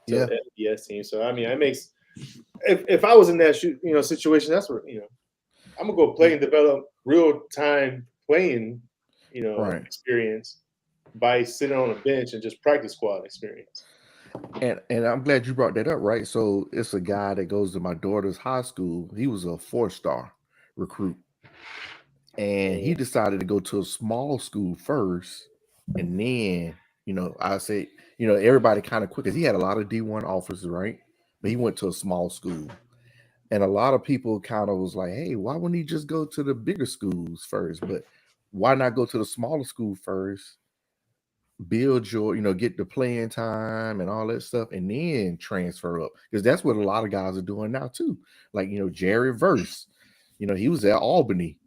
to the FBS team. So I mean, it makes if I was in that situation, that's what I'm gonna go play and develop real time playing experience by sitting on a bench and just practice squad experience. And I'm glad you brought that up, right? So it's a guy that goes to my daughter's high school. He was a 4-star recruit. And he decided to go to a small school first. And then, I say, everybody kind of quick because he had a lot of D1 offers, right? But he went to a small school. And a lot of people kind of was like, hey, why wouldn't he just go to the bigger schools first? But why not go to the smaller school first? Build your, get the playing time and all that stuff, and then transfer up, because that's what a lot of guys are doing now too. Like Jerry Verse, he was at Albany,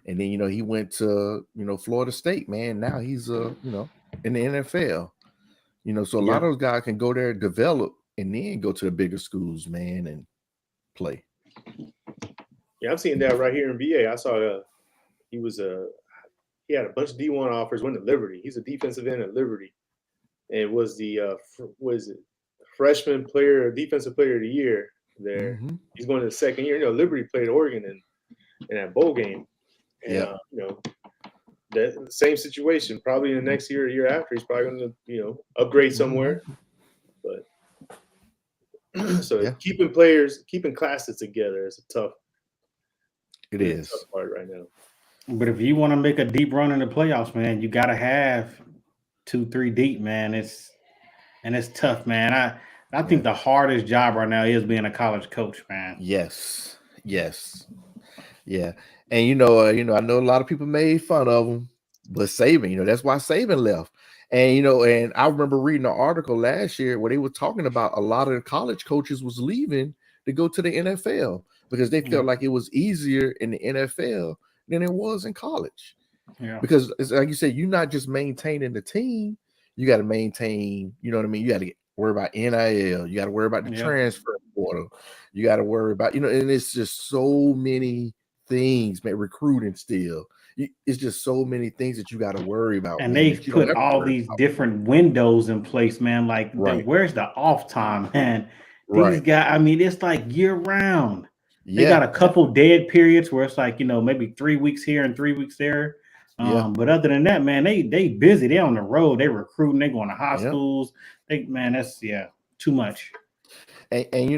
and then he went to Florida State. Man, now he's in the NFL. So a lot of those guys can go there, develop, and then go to the bigger schools, man, and play. Yeah, I'm seeing that right here in VA. I saw he had a bunch of D1 offers, went to Liberty. He's a defensive end at Liberty. And it was the freshman player, defensive player of the year there. Mm-hmm. He's going to the second year. Liberty played Oregon in that bowl game. And, that same situation. Probably in the next year or year after, he's probably going to, upgrade somewhere. But keeping classes together is a tough part right now. But if you want to make a deep run in the playoffs, man, you got to have 2-3 deep, man. It's tough, man. I think the hardest job right now is being a college coach, man. Yes. Yeah. And I know a lot of people made fun of him, but Saban, that's why Saban left. And and I remember reading an article last year where they were talking about a lot of the college coaches was leaving to go to the NFL because they felt like it was easier in the NFL than it was in college. Yeah. Because it's like you said, you're not just maintaining the team, you got to maintain, you know what I mean? You got to worry about NIL, you got to worry about the transfer portal, you got to worry about, and it's just so many things, man, recruiting still. It's just so many things that you got to worry about. And they put all these different windows in place, man. Like, where's the off time, man? These guys, I mean, it's like year round. They got a couple dead periods where it's like, maybe 3 weeks here and 3 weeks there. But other than that, man, they busy. They on the road. They recruiting. They going to high schools. That's too much. And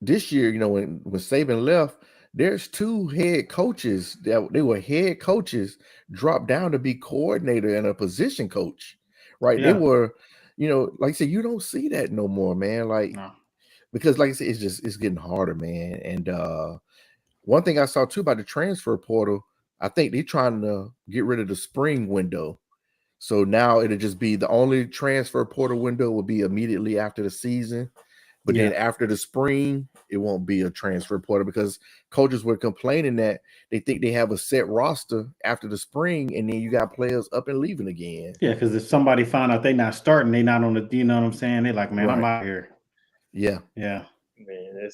this year, when Saban left, there's 2 head coaches that they were head coaches dropped down to be coordinator and a position coach, right? Yeah. They were, like I said, you don't see that no more, man. Like, because like I said, it's getting harder, man. And one thing I saw too about the transfer portal, I think they're trying to get rid of the spring window. So now it'll just be the only transfer portal window will be immediately after the season. But then after the spring, it won't be a transfer portal because coaches were complaining that they think they have a set roster after the spring, and then you got players up and leaving again. Yeah, because if somebody found out they're not starting, they're not on the, you know what I'm saying? They're like, man, I'm out here. Yeah. Man,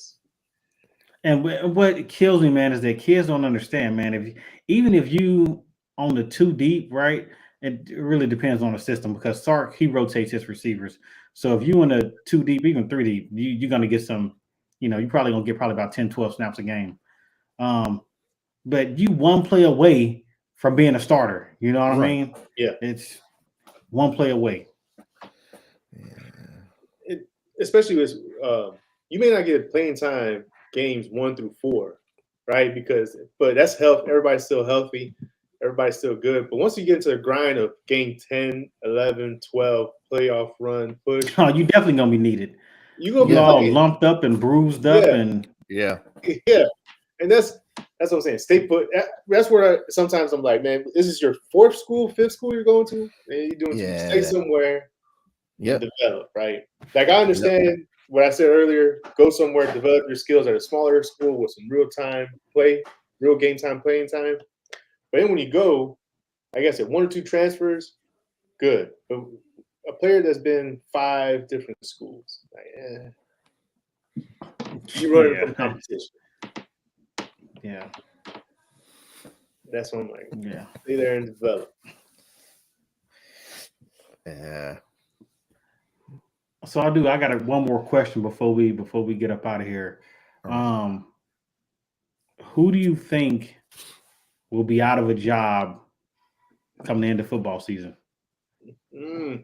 and what kills me, man, is that kids don't understand, man. Even if you on the 2 deep, right? It really depends on the system because Sark, he rotates his receivers. So if you in a 2 deep, even 3 deep, you're going to get some, you're probably going to get about 10, 12 snaps a game. But you one play away from being a starter. You know what I mean? Yeah. It's one play away. Especially with, you may not get playing time games 1 through 4, right? But that's health. Everybody's still healthy. Everybody's still good. But once you get into the grind of game 10, 11, 12, playoff run, push. Oh, you definitely going to be needed. You're going to be all lumped up and bruised up. And Yeah. And that's what I'm saying. Stay put. That's where sometimes I'm like, man, this is your 4th school, 5th school you're going to? And you're doing stay somewhere and develop, right? Like, I understand what I said earlier. Go somewhere, develop your skills at a smaller school with some real-time play, real game time, playing time. But then when you go, like I said, 1 or 2 transfers, good. But a player that's been 5 different schools. Like, you running from competition. Yeah. That's what I'm like. Yeah. Stay there and develop. Yeah. So I got one more question before we get up out of here. Who do you think will be out of a job coming into football season? If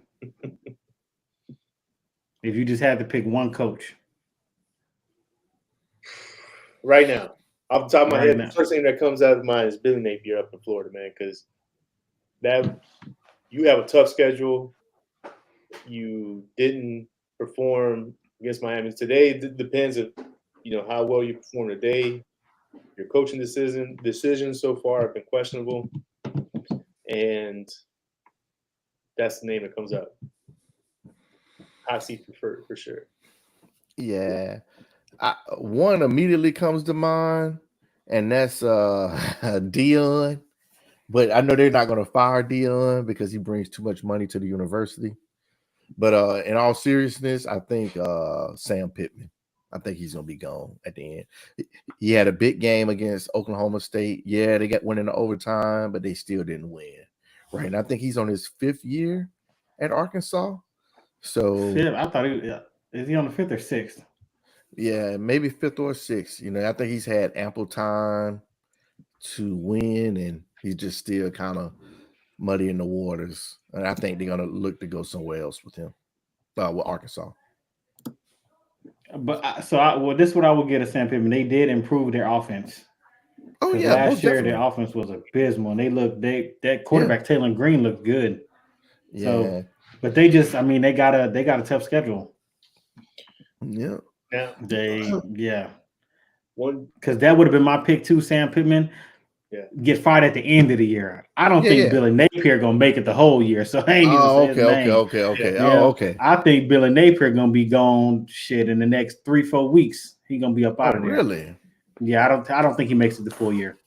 you just had to pick one coach. Right now, off the top of my head, now. the first thing that comes out of mind is Billy Napier up in Florida, man, because that you have a tough schedule. You didn't perform against Miami today. It depends if how well you perform today. Your coaching decisions so far have been questionable, and that's the name that comes up. Hot seat for sure. Yeah, one immediately comes to mind, and that's Dion. But I know they're not going to fire Dion because he brings too much money to the university. But in all seriousness, I think Sam Pittman. I think he's going to be gone at the end. He had a big game against Oklahoma State. Yeah, they got went into overtime, but they still didn't win. Right, and I think he's on his 5th year at Arkansas. So I thought is he on the 5th or 6th? Yeah, maybe 5th or 6th. I think he's had ample time to win, and he's just still kind of muddy in the waters. And I think they're gonna look to go somewhere else with him, with Arkansas. But this is what I would get at Sam Pittman. They did improve their offense. Oh yeah, last year their offense was abysmal. And that quarterback Taylor Green looked good. Yeah, so, but they just, they got a tough schedule. Yeah. Because that would have been my pick too, Sam Pittman. Yeah. Get fired at the end of the year. I don't think Billy Napier gonna make it the whole year. So I ain't even say his name. Okay. Yeah. Okay. I think Billy Napier gonna be gone in the next 3-4 weeks. He gonna be up out of there. Really? Yeah, I don't think he makes it the full year.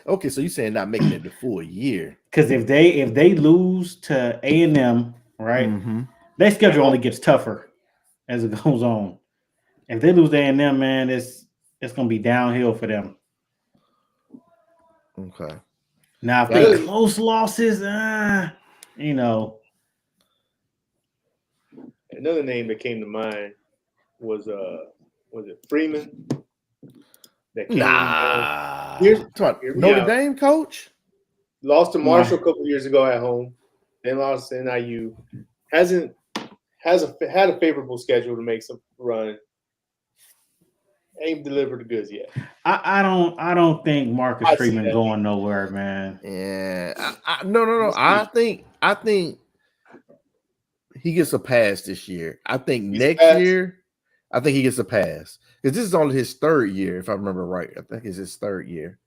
Okay, so you're saying not making it the full year? Because if they lose to A&M, right, their schedule only gets tougher as it goes on. If they lose to A&M, man, it's gonna be downhill for them. Okay. Now, if they close losses, Another name that came to mind was it Freeman? Notre Dame coach lost to Marshall a couple years ago at home, then lost to NIU. Had a favorable schedule to make some run. Ain't delivered the goods yet. I don't think Marcus Freeman going nowhere, man. Yeah, no. I think he gets a pass this year. I think next year, I think he gets a pass because this is only his 3rd year, if I remember right. I think it's his 3rd year,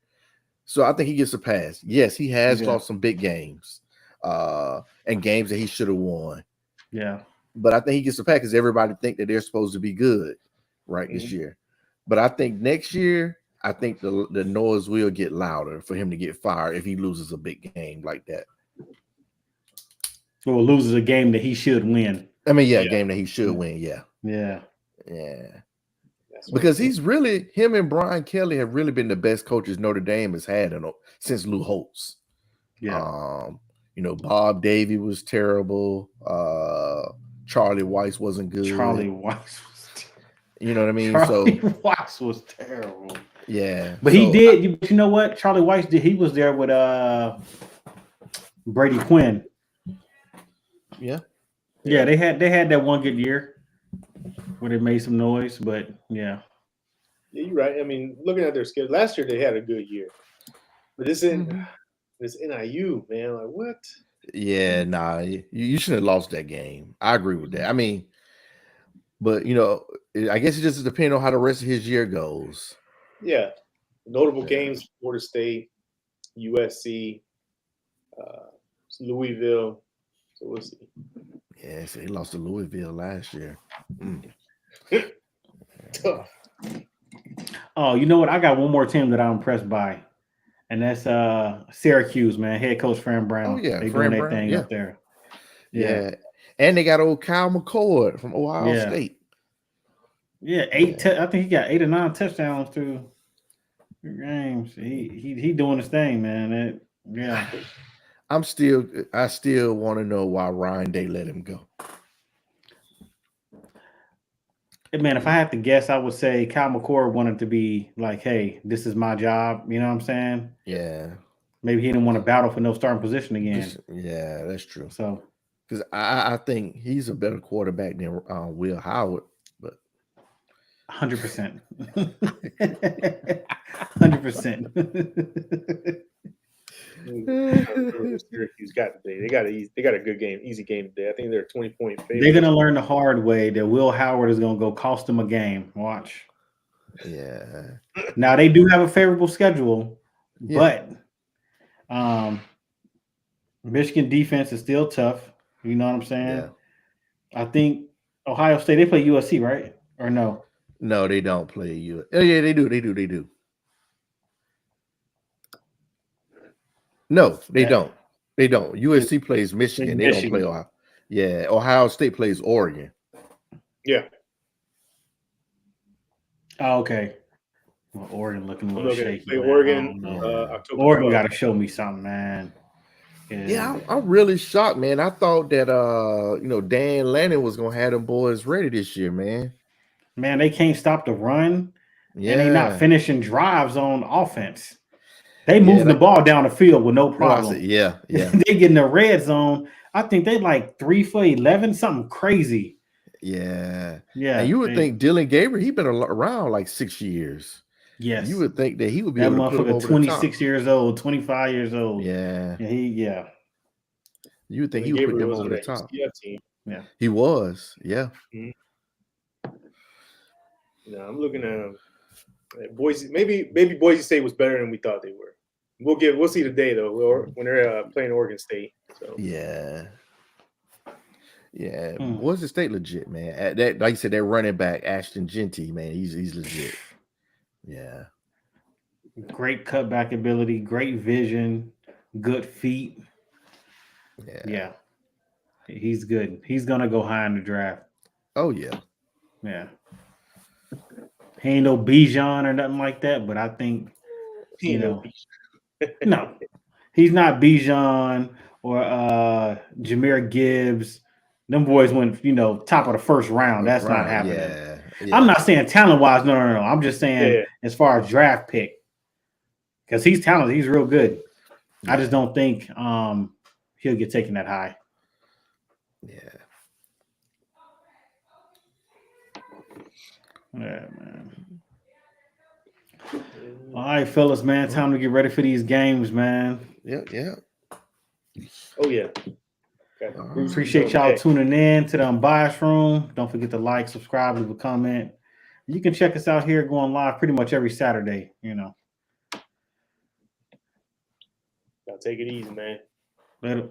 so I think he gets a pass. Yes, he has lost some big games, and games that he should have won. Yeah, but I think he gets a pass because everybody think that they're supposed to be good, right, this year. But I think next year, I think the noise will get louder for him to get fired if he loses a big game like that. Or loses a game that he should win. A game that he should win. Yeah. Because he's really, him and Brian Kelly have really been the best coaches Notre Dame has had since Lou Holtz. Yeah. Bob Davie was terrible. Charlie Weiss wasn't good. You know what I mean? Charlie Weiss was terrible. Yeah. But he did. You know what? Charlie Weiss did. He was there with Brady Quinn. Yeah. Yeah, they had that one good year where they made some noise, but yeah. Yeah, you're right. I mean, looking at their schedule, last year they had a good year. But this NIU, man, like what? Yeah, nah. You shouldn't have lost that game. I agree with that. I mean, but I guess it just depends on how the rest of his year goes. Yeah. Notable games: Florida State, USC, Louisville. So we'll see. Yeah, so he lost to Louisville last year. Tough. Oh, you know what? I got one more team that I'm impressed by, and that's Syracuse, man. Head coach Fran Brown. Oh yeah, they doing their thing up there. Yeah. And they got old Kyle McCord from Ohio Yeah. State. Yeah, I think he got 8 or 9 touchdowns through games. He doing his thing, man. Yeah. I still want to know why Ryan Day let him go. Man, if I had to guess, I would say Kyle McCord wanted to be like, hey, this is my job. You know what I'm saying? Yeah. Maybe he didn't want to battle for no starting position again. Yeah, that's true. So, because I think he's a better quarterback than Will Howard, but 100%. 100%. Syracuse got today. They got a good game, easy game today. I think they're 20-point favorite. They're gonna learn the hard way that Will Howard is gonna go cost them a game. Watch. Yeah. Now they do have a favorable schedule, but Michigan defense is still tough. You know what I'm saying? Yeah. I think Ohio State, they play USC, right? Or no? No, they don't play you. Oh, yeah, they do. No, they don't. They don't. USC plays Michigan. They don't play Ohio. Yeah, Ohio State plays Oregon. Yeah. Oh, okay. Well, Oregon looking a little shaky. Oregon. Oregon got to show me something, man. Yeah, I'm really shocked, man. I thought that Dan Lanning was gonna have them boys ready this year, man. Man, they can't stop the run. Yeah, and they not finishing drives on offense. They moving the ball down the field with no problem. Yeah. They get in the red zone. I think they like 3 for 11, something crazy. Yeah. And you would think Dylan Gabriel, he been around like 6 years. Yes. You would think that he would be able to put him over 26 years old, 25 years old. Yeah. You would think he would put them over the top. Team. Yeah. He was. Yeah. Mm-hmm. No, I'm looking at Boise. Maybe Boise State was better than we thought they were. We'll see today though, when they're playing Oregon State. So yeah. Boise State legit, man. That, like you said, that running back Ashton Genty, man, he's legit. Yeah. Great cutback ability, great vision, good feet. Yeah. He's good. He's gonna go high in the draft. Oh yeah. Yeah. He ain't no Bijan or nothing like that, but I think no, he's not Bijan or Jahmyr Gibbs. Them boys went, top of the first round. That's not happening. Yeah. I'm not saying talent-wise, no. I'm just saying as far as draft pick, because he's talented, he's real good. Yeah. I just don't think he'll get taken that high. Yeah. Yeah, man. All right, fellas, man. Time to get ready for these games, man. Yeah. Oh, yeah. Appreciate y'all tuning in to the Unbiased Room. Don't forget to like, subscribe, leave a comment. You can check us out here going live pretty much every Saturday, Y'all take it easy, man. Later.